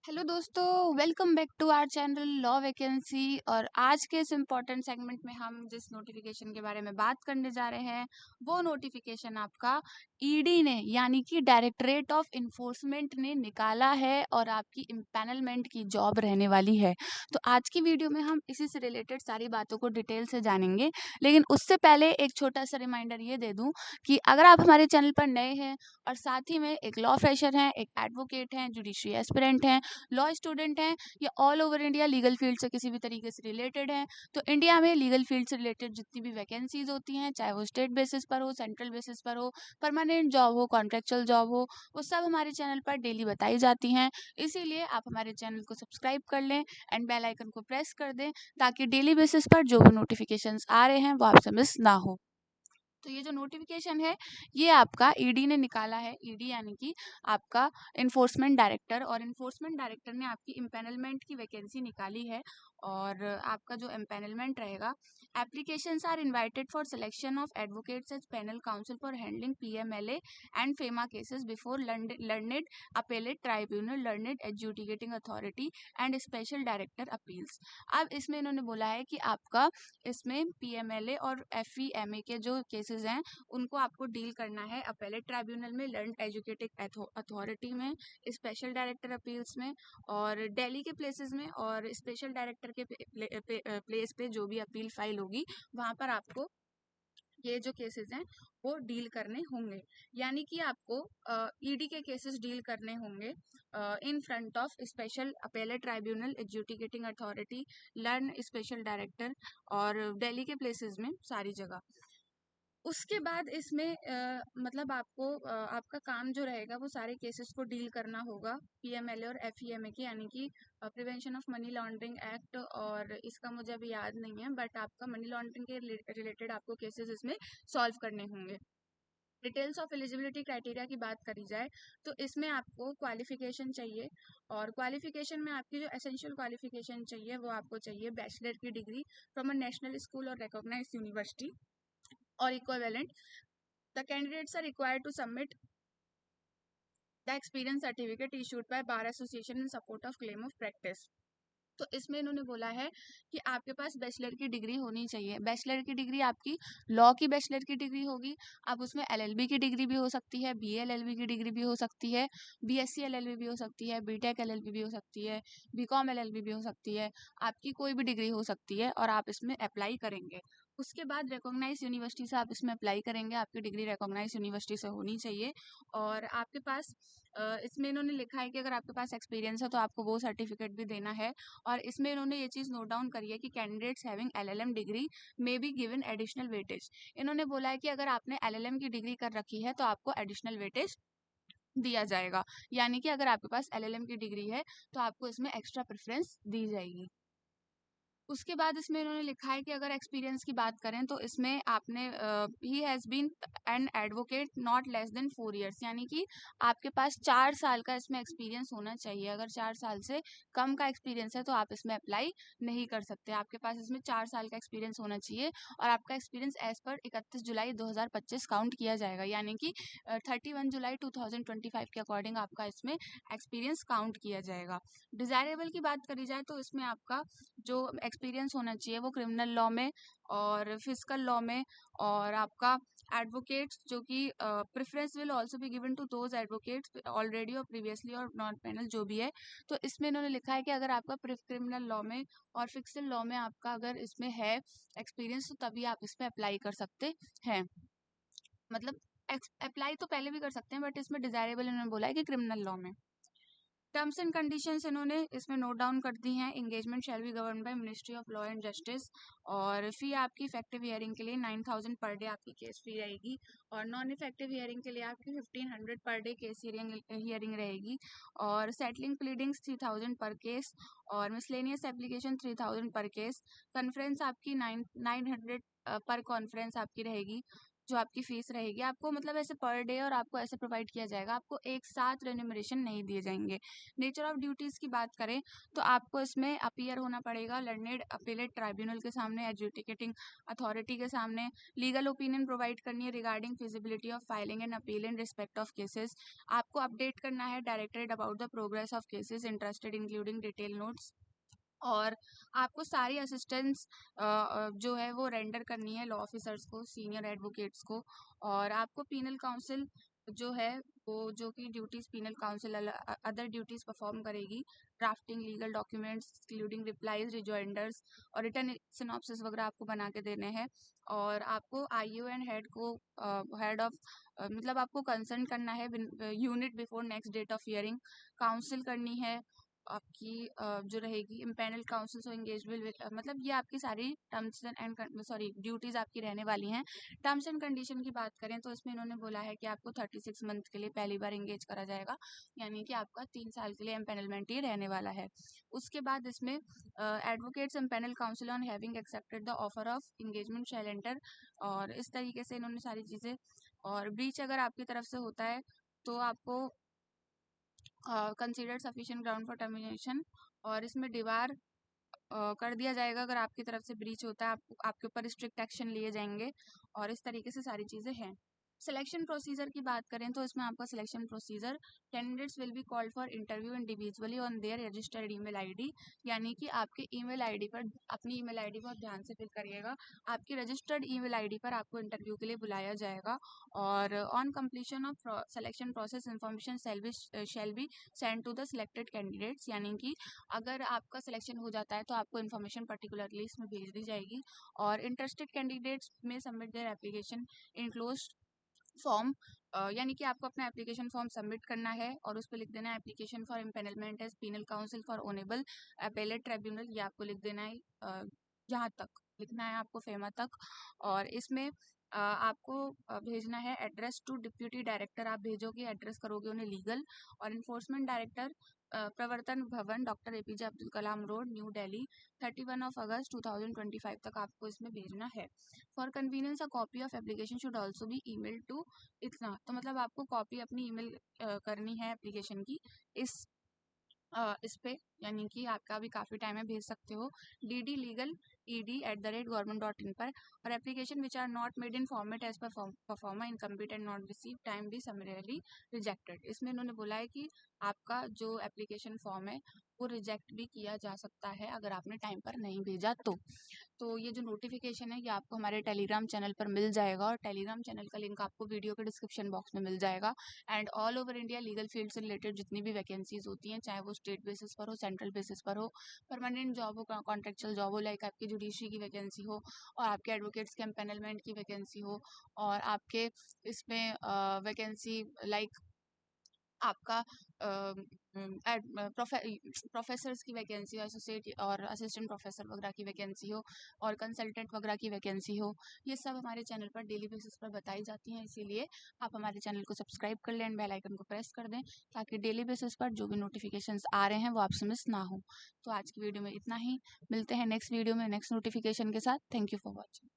Hello दोस्तों, welcome back to our channel law vacancy. और आज के इस इम्पॉर्टेंट सेगमेंट में हम जिस नोटिफिकेशन के बारे में बात करने जा रहे हैं वो नोटिफिकेशन आपका ईडी ने यानी कि डायरेक्टरेट ऑफ इन्फोर्समेंट ने निकाला है और आपकी इम्पैनलमेंट की जॉब रहने वाली है। तो आज की वीडियो में हम इसी से रिलेटेड सारी बातों को डिटेल से जानेंगे, लेकिन उससे पहले एक छोटा सा रिमाइंडर ये दे दूं कि अगर आप हमारे चैनल पर नए हैं और साथ ही में एक लॉ फ्रेशर हैं, एक एडवोकेट हैं, जुडिशरी एस्पिरेंट हैं, लॉ स्टूडेंट हैं या all over India legal field से किसी भी तरीके से रिलेटेड हैं, तो इंडिया में लीगल फील्ड से रिलेटेड जितनी भी वैकेंसीज होती हैं, चाहे वो स्टेट बेसिस पर हो, सेंट्रल बेसिस पर हो, परमानेंट जॉब हो, कॉन्ट्रेक्चुअल जॉब हो, वो सब हमारे चैनल पर डेली बताई जाती हैं। इसीलिए आप हमारे चैनल को सब्सक्राइब कर लें एंड बेल आइकन को प्रेस कर दें ताकि डेली बेसिस पर जो भी नोटिफिकेशंस आ रहे हैं वो आपसे मिस ना हो। तो ये जो नोटिफिकेशन है ये आपका ईडी ने निकाला है। ईडी यानी कि आपका इन्फोर्समेंट डायरेक्टर, और इन्फोर्समेंट डायरेक्टर ने आपकी इम्पैनलमेंट की वैकेंसी निकाली है। और आपका जो इम्पैनलमेंट रहेगा, applications are invited for selection of advocates as panel counsel for handling PMLA and FEMA cases before learned appellate tribunal, learned adjudicating authority and special director appeals. अब इसमें इन्होंने बोला है कि आपका इसमें पीएमएलए और एफईएमए के जो केसेस हैं उनको आपको डील करना है अपेलेट ट्राइब्यूनल में, लर्न एजुकेटिव अथॉरिटी में, स्पेशल डायरेक्टर अपील्स में, और दिल्ली के प्लेसेस में, और स्पेशल डायरेक्टर के प्लेस पे जो भी अपील फाइल होगी वहां पर आपको ये जो केसेस हैं वो डील करने होंगे। यानी कि आपको ईडी के केसेस डील करने होंगे in front of special appellate tribunal, educating authority, learn special director और दिल्ली के प्लेसेस में सारी जगह। उसके बाद इसमें मतलब आपको आपका काम जो रहेगा वो सारे केसेस को डील करना होगा पीएमएलए और एफईएमए के, यानी कि prevention of money laundering act, और इसका मुझे अभी याद नहीं है, बट आपका मनी लॉन्ड्रिंग के रिलेटेड आपको केसेस इसमें सॉल्व करने होंगे। डिटेल्स ऑफ एलिजिबिलिटी क्राइटेरिया की बात करी जाए तो इसमें आपको क्वालिफिकेशन चाहिए, और क्वालिफिकेशन में आपकी जो एसेंशियल क्वालिफिकेशन चाहिए वो आपको चाहिए बैचलर की degree from a national school और recognise university or equivalent. The candidates are required to submit the experience certificate issued by Bar Association in support of claim of practice. तो इसमें इन्होंने बोला है कि आपके पास बैचलर की डिग्री होनी चाहिए। बैचलर की डिग्री आपकी लॉ की बैचलर की डिग्री होगी। अब उसमें एलएलबी की डिग्री भी हो सकती है, बीएलएलबी की डिग्री भी हो सकती है, बीएससी एलएलबी भी हो सकती है, बीटेक एलएलबी भी हो सकती है, बीकॉम एलएलबी भी हो सकती है। आपकी कोई भी डिग्री हो सकती है और आप इसमें अप्लाई करेंगे। उसके बाद रिकॉग्नाइज यूनिवर्सिटी से आप इसमें अप्लाई करेंगे, आपकी डिग्री रिकॉग्नाइज यूनिवर्सिटी से होनी चाहिए। और आपके पास इसमें इन्होंने लिखा है कि अगर आपके पास एक्सपीरियंस है तो आपको वो सर्टिफिकेट भी देना है। और इसमें इन्होंने ये चीज़ नोट डाउन करी है कि candidates having LLM degree may be given additional weightage. इन्होंने बोला है कि अगर आपने एलएलएम की डिग्री कर रखी है तो आपको एडिशनल वेटेज दिया जाएगा। यानी कि अगर आपके पास एलएलएम की डिग्री है तो आपको इसमें एक्स्ट्रा प्रेफरेंस दी जाएगी। उसके बाद इसमें इन्होंने लिखा है कि अगर एक्सपीरियंस की बात करें तो इसमें आपने he has been an advocate not less than 4 years, यानी कि आपके पास 4 साल का इसमें एक्सपीरियंस होना चाहिए। अगर 4 साल से कम का एक्सपीरियंस है तो आप इसमें अप्लाई नहीं कर सकते। आपके पास इसमें 4 साल का एक्सपीरियंस होना चाहिए और आपका एक्सपीरियंस एज पर 31 जुलाई 2025 काउंट किया जाएगा। यानी कि 31 जुलाई 2025 के अकॉर्डिंग आपका इसमें एक्सपीरियंस काउंट किया जाएगा। डिज़ायरेबल की बात करी जाए तो इसमें आपका जो एक्सपीरियंस होना चाहिए वो क्रिमिनल लॉ में और फिजिकल लॉ में, और आपका एडवोकेट्स जो कि preference will also be given to those advocates already और प्रीवियसली और नॉन पैनल जो भी है। तो इसमें इन्होंने लिखा है कि अगर आपका क्रिमिनल लॉ में और फिजिकल लॉ में आपका अगर इसमें है एक्सपीरियंस तो तभी आप इसमें अप्लाई कर सकते हैं। मतलब अप्लाई तो पहले भी कर सकते हैं, बट इसमें डिजायरेबल इन्होंने बोला है कि क्रिमिनल लॉ में। टर्म्स एंड कंडीशंस इन्होंने इसमें नोट डाउन कर दी हैं। Engagement shall be govern by ministry of law and justice, और फी आपकी इफेक्टिव हियरिंग के लिए 9000 पर डे आपकी केस फी रहेगी, और नॉन इफेक्टिव हियरिंग के लिए आपकी 1500 पर डे केस हियरिंग रहेगी, और सेटलिंग प्लीडिंग्स 3000 पर केस, और मिसलेनियस एप्लीकेशन 3000 पर केस। कॉन्फ्रेंस आपकी 900 पर कॉन्फ्रेंस आपकी रहेगी, जो आपकी फीस रहेगी आपको मतलब ऐसे पर डे और आपको ऐसे प्रोवाइड किया जाएगा, आपको एक साथ रेन्यूमरेशन नहीं दिए जाएंगे। नेचर ऑफ ड्यूटीज़ की बात करें तो आपको इसमें अपीयर होना पड़ेगा लर्नेड अपीलेट ट्राइब्यूनल के सामने, एजुकेटिंग अथॉरिटी के सामने, लीगल ओपिनियन प्रोवाइड करनी है regarding feasibility of filing and appeal in respect of cases, आपको अपडेट करना है directorate about the progress of cases interested including detail notes, और आपको सारी असिस्टेंस जो है वो रेंडर करनी है लॉ ऑफिसर्स को, सीनियर एडवोकेट्स को, और आपको पीनल काउंसिल जो है वो जो कि duties panel counsel other duties perform करेगी, drafting legal documents including replies, rejoinders और रिटर्न सिनॉप्सिस वगैरह आपको बना के देने हैं, और आपको आईओ एंड हेड को हेड ऑफ मतलब आपको कंसर्न करना है unit before next date of hearing, counsel करनी है आपकी जो रहेगी इम्पैनल काउंसिल सो एंगेजमेंट मतलब ये आपकी सारी टर्म्स एंड सॉरी ड्यूटीज़ आपकी रहने वाली हैं। टर्म्स एंड कंडीशन की बात करें तो इसमें इन्होंने बोला है कि आपको 36 मंथ के लिए पहली बार एंगेज करा जाएगा, यानी कि आपका 3 साल के लिए एम्पैनलमेंट ही रहने वाला है। उसके बाद इसमें advocates empanel counsel on having accepted the offer of engagement shall enter, और इस तरीके से इन्होंने सारी चीज़ें, और ब्रीच अगर आपकी तरफ से होता है तो आपको considered sufficient ground for termination, और इसमें डिबार कर दिया जाएगा अगर आपकी तरफ से ब्रीच होता है, आपके ऊपर स्ट्रिक्ट एक्शन लिए जाएंगे, और इस तरीके से सारी चीज़ें हैं। सिलेक्शन प्रोसीजर की बात करें तो इसमें आपका selection procedure, candidates will be called for interview individually on their registered email ID, यानी कि आपके ईमेल आईडी पर, अपनी ईमेल आईडी बहुत ध्यान से फिल करिएगा, आपकी रजिस्टर्ड ईमेल आईडी पर आपको इंटरव्यू के लिए बुलाया जाएगा, और on completion of selection process information shall be send to the selected candidates, यानी कि अगर आपका सिलेक्शन हो जाता है तो आपको इन्फॉर्मेशन पर्टिकुलरली इसमें भेज दी जाएगी, और इंटरेस्टेड कैंडिडेट्स में submit their application enclosed form, यानी कि आपको अपना एप्लीकेशन फॉर्म सबमिट करना है और उस पर लिख देना है application for empanelment as panel counsel for honourable appellate tribunal, ये आपको लिख देना है, जहाँ तक लिखना है आपको फेमा तक, और इसमें आपको भेजना है एड्रेस टू डिप्यूटी डायरेक्टर, आप भेजोगे एड्रेस करोगे उन्हें लीगल, और enforcement director Pravartan Bhawan doctor APJ Abdul Kalam road new Delhi 31 अगस्त 2025 तक आपको इसमें भेजना है। For convenience a copy of application should also be email to इतना, तो मतलब आपको कॉपी अपनी ईमेल करनी है एप्लीकेशन की इस पे, यानी कि आपका भी काफ़ी टाइम है, भेज सकते हो dd legal@government.in पर, और application which are not made in format as proforma incomplete and not receive time be summarily rejected, इसमें इन्होंने बोला है कि आपका जो एप्लीकेशन फॉर्म है वो रिजेक्ट भी किया जा सकता है अगर आपने टाइम पर नहीं भेजा तो ये जो नोटिफिकेशन है ये आपको हमारे टेलीग्राम चैनल पर मिल जाएगा, और टेलीग्राम चैनल का लिंक आपको वीडियो के डिस्क्रिप्शन बॉक्स में मिल जाएगा, and all over India legal field से रिलेटेड जितनी भी वैकेंसीज होती हैं, चाहे वो स्टेट बेसिस पर हो, सेंट्रल बेसिस पर हो, परमानेंट जॉब हो, कॉन्ट्रेक्चुअल जॉब हो, लाइक आपकी जुडिशरी की वैकेंसी हो, और आपके एडवोकेट्स के एम्पेनलमेंट की वैकेंसी हो, और आपके इसमें वैकेंसी लाइक आपका प्रोफेसर्स की वैकेंसी हो, एसोसिएट और असिस्टेंट प्रोफेसर वगैरह की वैकेंसी हो, और कंसल्टेंट वगैरह की वैकेंसी हो, ये सब हमारे चैनल पर डेली बेसिस पर बताई जाती हैं, इसीलिए आप हमारे चैनल को सब्सक्राइब कर लें एंड बेल आइकन को प्रेस कर दें ताकि डेली बेसिस पर जो भी नोटिफिकेशंस आ रहे हैं वो आपसे मिस ना हो। तो आज की वीडियो में इतना ही, मिलते हैं नेक्स्ट वीडियो में नेक्स्ट नोटिफिकेशन के साथ। Thank you for watching.